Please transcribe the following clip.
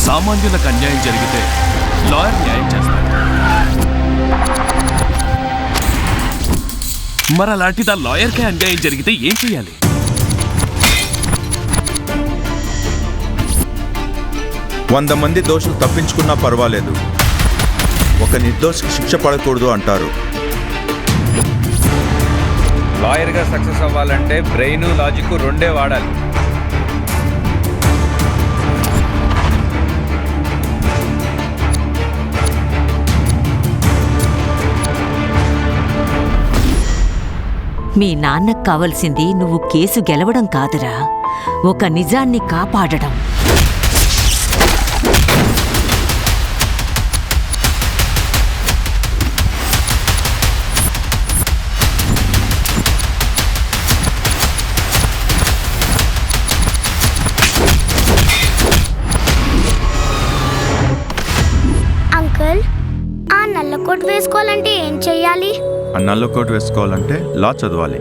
సామాన్యులకు అన్యాయం జరిగితే లాయర్ న్యాయం చేస్తాడు. మరి అలాంటిది ఆ లాయర్కే అన్యాయం జరిగితే ఏం చేయాలి? వంద మంది దోషులు తప్పించుకున్నా పర్వాలేదు, ఒక నిర్దోషికి శిక్ష పడకూడదు అంటారు. లాయర్గా సక్సెస్ అవ్వాలంటే బ్రెయిన్ లాజిక్ రెండే వాడాలి. మీ నాన్నకు కావలసింది నువ్వు కేసు గెలవడం కాదురా, ఒక నిజాన్ని కాపాడడం. అంకుల్, ఆ నల్ల కోట్ వేసుకోవాలంటే ఏం చెయ్యాలి? ఆ నల్ల కోట్ వేసుకోవాలంటే లా చదవాలి.